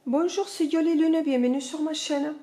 Bonjour, c'est Yoli Lune, bienvenue sur ma chaîne.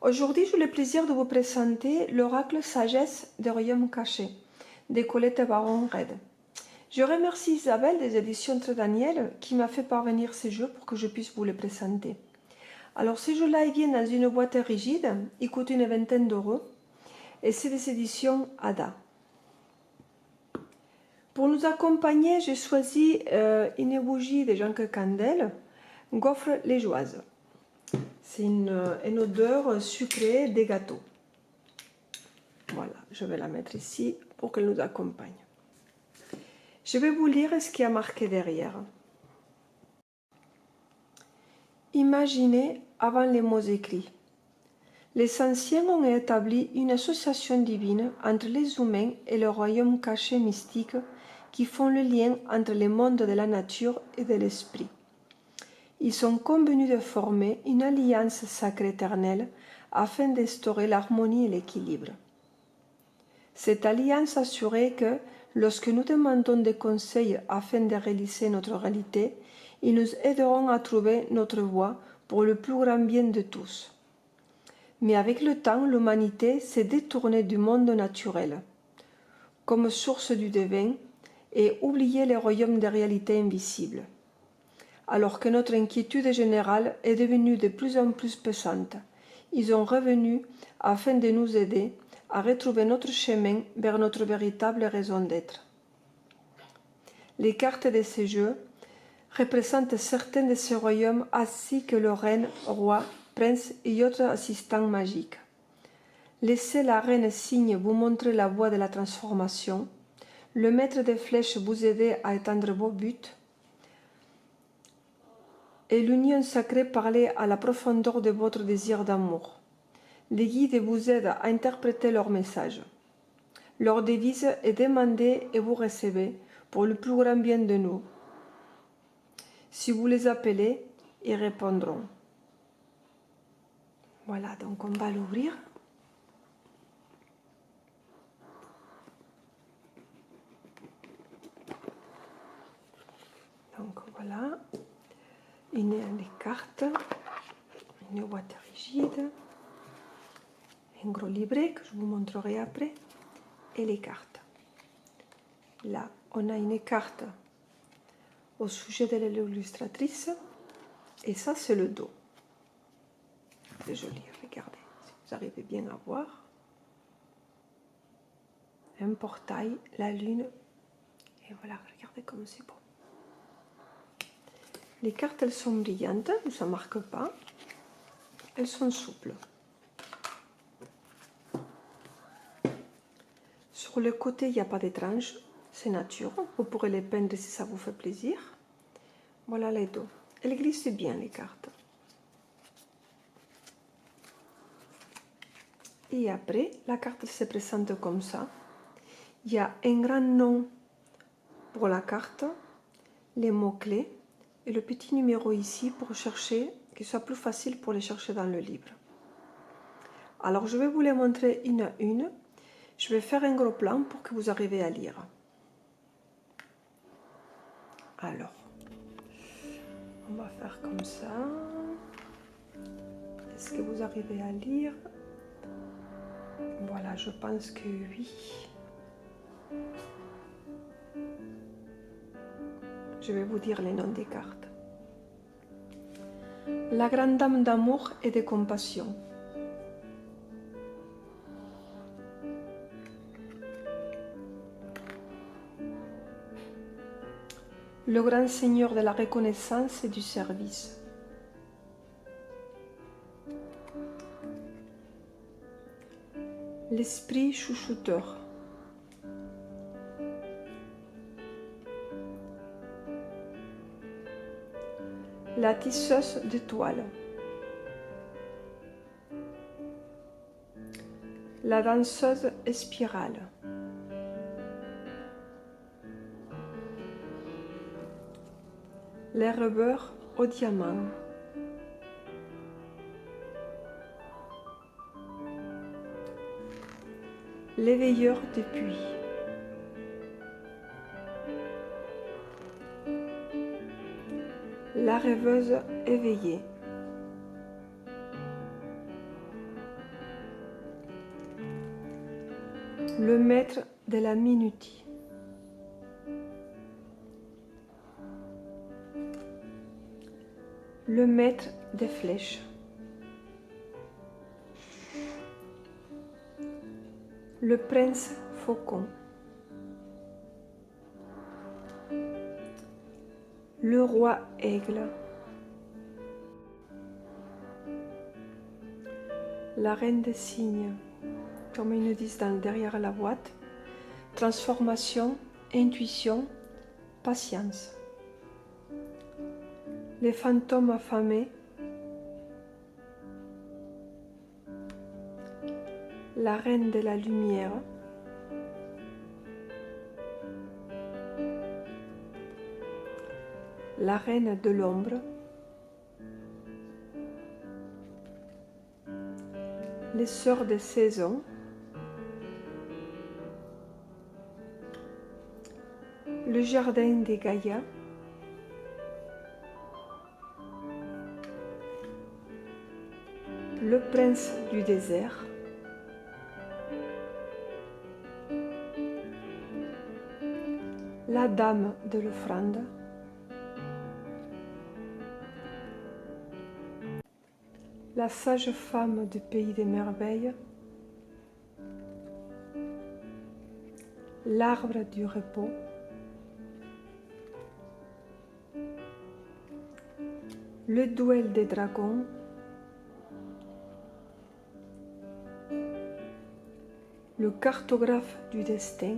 Aujourd'hui, j'ai le plaisir de vous présenter l'oracle Sagesse des Royaumes Cachés de Colette Baron-Red. Je remercie Isabelle des éditions Très Daniel qui m'a fait parvenir ces jeux pour que je puisse vous les présenter. Alors, ces jeux-là, ils viennent dans une boîte rigide, ils coûtent une vingtaine d'euros et c'est des éditions Ada. Pour nous accompagner, j'ai choisi une bougie de Jean-Claude Candel, Gaufre Légeoise. C'est une odeur sucrée des gâteaux. Voilà, je vais la mettre ici pour qu'elle nous accompagne. Je vais vous lire ce qui a marqué derrière. Imaginez avant les mots écrits. Les anciens ont établi une association divine entre les humains et le royaume caché mystique qui font le lien entre les mondes de la nature et de l'esprit. Ils sont convenus de former une alliance sacrée éternelle afin d'instaurer l'harmonie et l'équilibre. Cette alliance assurait que, lorsque nous demandons des conseils afin de réaliser notre réalité, ils nous aideront à trouver notre voie pour le plus grand bien de tous. Mais avec le temps, l'humanité s'est détournée du monde naturel, comme source du divin, et oublié les royaumes des réalités invisibles. Alors que notre inquiétude générale est devenue de plus en plus pesante, ils sont revenus afin de nous aider à retrouver notre chemin vers notre véritable raison d'être. Les cartes de ces jeux représentent certains de ces royaumes ainsi que le reine, roi, prince et autres assistants magiques. Laissez la reine signe vous montrer la voie de la transformation, le maître des flèches vous aider à atteindre vos buts, et l'union sacrée parler à la profondeur de votre désir d'amour. Les guides vous aident à interpréter leur message. Leur devise est demandez et vous recevez pour le plus grand bien de nous. Si vous les appelez, ils répondront. Voilà, donc on va l'ouvrir. Donc voilà, il y a les cartes, une boîte rigide, un gros livret que je vous montrerai après, et les cartes. Là, on a une carte au sujet de l'illustratrice, et ça c'est le dos. C'est joli, regardez, si vous arrivez bien à voir. Un portail, la lune, et voilà, regardez comme c'est beau. Les cartes, elles sont brillantes, ça ne marque pas, elles sont souples. Sur le côté, il n'y a pas d'étrange, c'est nature, vous pourrez les peindre si ça vous fait plaisir. Voilà les dos, elles glissent bien les cartes. Et après, la carte se présente comme ça. Il y a un grand nom pour la carte, les mots-clés et le petit numéro ici pour chercher, qu'il soit plus facile pour les chercher dans le livre. Alors, je vais vous les montrer une à une. Je vais faire un gros plan pour que vous arriviez à lire. Alors, on va faire comme ça. Est-ce que vous arrivez à lire? Voilà, je pense que oui. Je vais vous dire les noms des cartes. La grande dame d'amour et de compassion. Le grand seigneur de la reconnaissance et du service. L'esprit chouchouteur. La tisseuse d'étoiles. La danseuse spirale. Les rêveurs au diamant. L'éveilleur des puits. La rêveuse éveillée. Le maître de la minutie. Le maître des flèches. Le prince faucon. Le roi aigle. La reine des cygnes, comme ils nous disent derrière la boîte. Transformation, intuition, patience. Les fantômes affamés. La reine de la lumière. La reine de l'ombre. Les sœurs des saisons. Le jardin des Gaïa. Le prince du désert. La dame de l'offrande. La sage femme du pays des merveilles. L'arbre du repos. Le duel des dragons. Le cartographe du destin.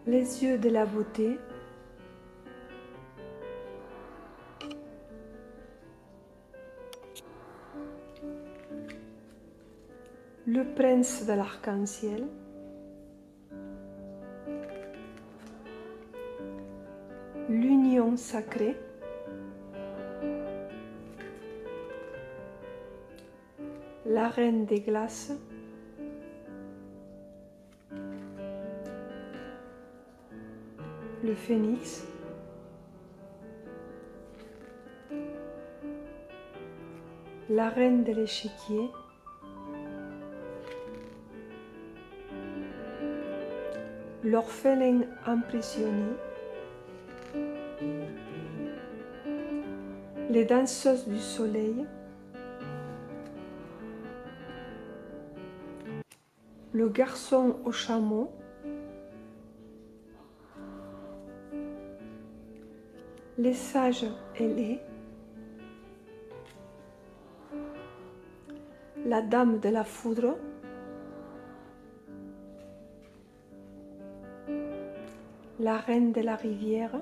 Les yeux de la beauté. Le prince de l'arc-en-ciel. L'union sacrée. La reine des glaces. Le phénix. La reine de l'échiquier. L'orphelin emprisonné. Les danseuses du soleil. Le garçon au chameau. Les sages ailés. La dame de la foudre. La reine de la rivière.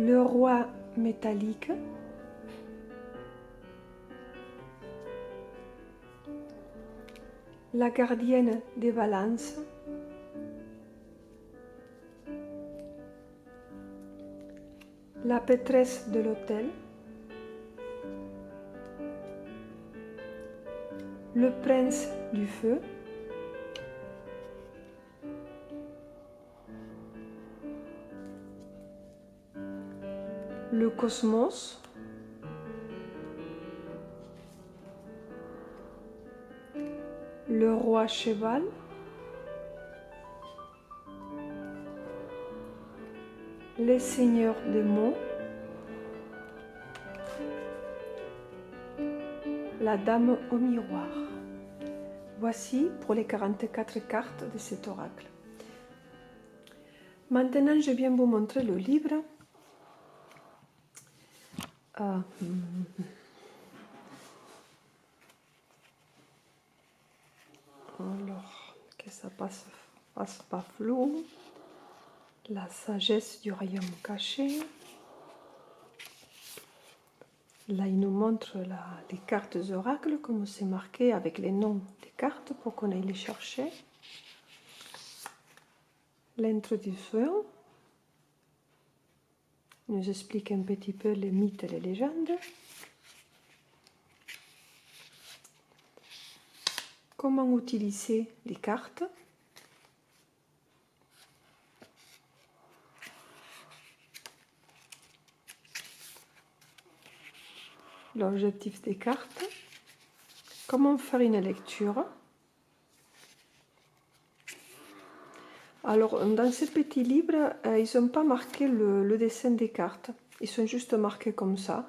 Le roi métallique. La gardienne des balances. La pétresse de l'autel. Le prince du feu. Le cosmos. Le roi cheval. Les seigneurs des mots. La dame au miroir. Voici pour les 44 cartes de cet oracle. Maintenant, je viens vous montrer le livre. Alors, que ça passe pas flou. La sagesse du royaume caché. Là, il nous montre les cartes oracles, comme c'est marqué avec les noms des cartes pour qu'on aille les chercher. L'introduction nous explique un petit peu les mythes et les légendes. Comment utiliser les cartes. l'objectif des cartes, comment faire une lecture. Alors, dans ces petits livres, ils n'ont pas marqué le dessin des cartes. Ils sont juste marqués comme ça.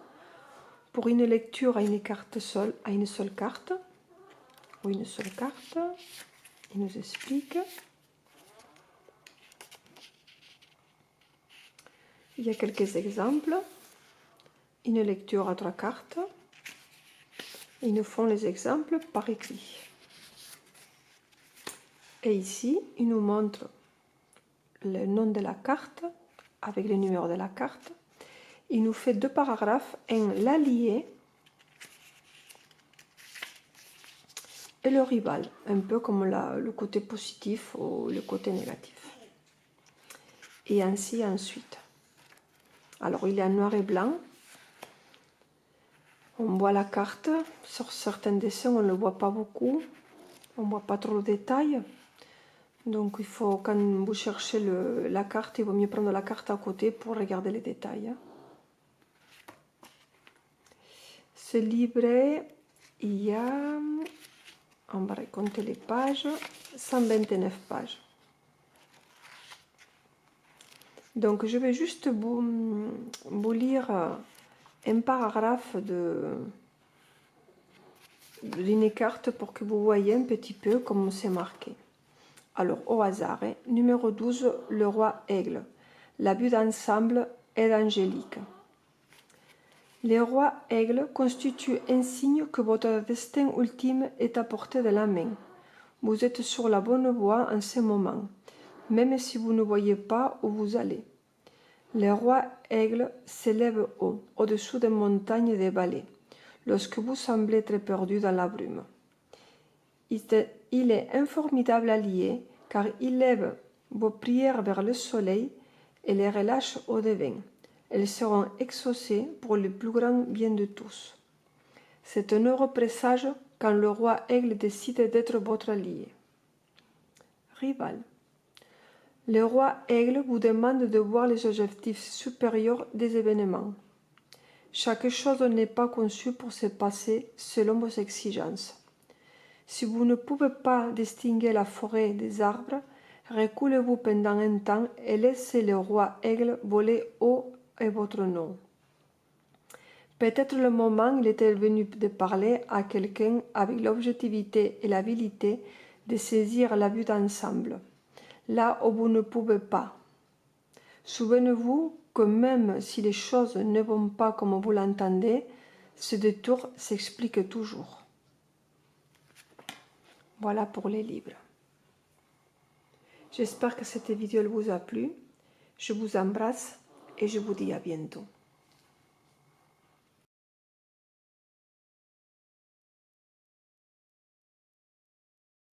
Pour une lecture à une seule carte, ou une seule carte, il nous explique. Il y a quelques exemples. Une lecture à 3 cartes. Ils nous font les exemples par écrit. Et ici, ils nous montrent le nom de la carte avec le numéro de la carte. Il nous fait 2 paragraphes, un l'allié et le rival, un peu comme le côté positif ou le côté négatif. Et ainsi ensuite. Alors il est en noir et blanc. On voit la carte. Sur certains dessins, on ne le voit pas beaucoup. On ne voit pas trop de détails. Donc il faut, quand vous cherchez la carte, il vaut mieux prendre la carte à côté pour regarder les détails. Ce livret, il y a, on va raconter les pages, 129 pages. Donc je vais juste vous lire un paragraphe d'une carte pour que vous voyez un petit peu comment c'est marqué. Alors au hasard, numéro 12, le roi aigle. La vue d'ensemble est angélique. Les rois aigles constituent un signe que votre destin ultime est à portée de la main. Vous êtes sur la bonne voie en ce moment, même si vous ne voyez pas où vous allez. Les rois aigles s'élèvent haut, au-dessous des montagnes des vallées, lorsque vous semblez être perdu dans la brume. Il est un formidable allié, car il lève vos prières vers le soleil et les relâche au devin. Elles seront exaucées pour le plus grand bien de tous. C'est un heureux présage quand le roi aigle décide d'être votre allié. Rival. Le roi aigle vous demande de voir les objectifs supérieurs des événements. Chaque chose n'est pas conçue pour se passer selon vos exigences. Si vous ne pouvez pas distinguer la forêt des arbres, reculez-vous pendant un temps et laissez le roi aigle voler haut à votre nom. Peut-être le moment il était venu de parler à quelqu'un avec l'objectivité et l'habilité de saisir la vue d'ensemble, là où vous ne pouvez pas. Souvenez-vous que même si les choses ne vont pas comme vous l'entendez, ce détour s'explique toujours. Voilà pour les livres. J'espère que cette vidéo vous a plu. Je vous embrasse et je vous dis à bientôt.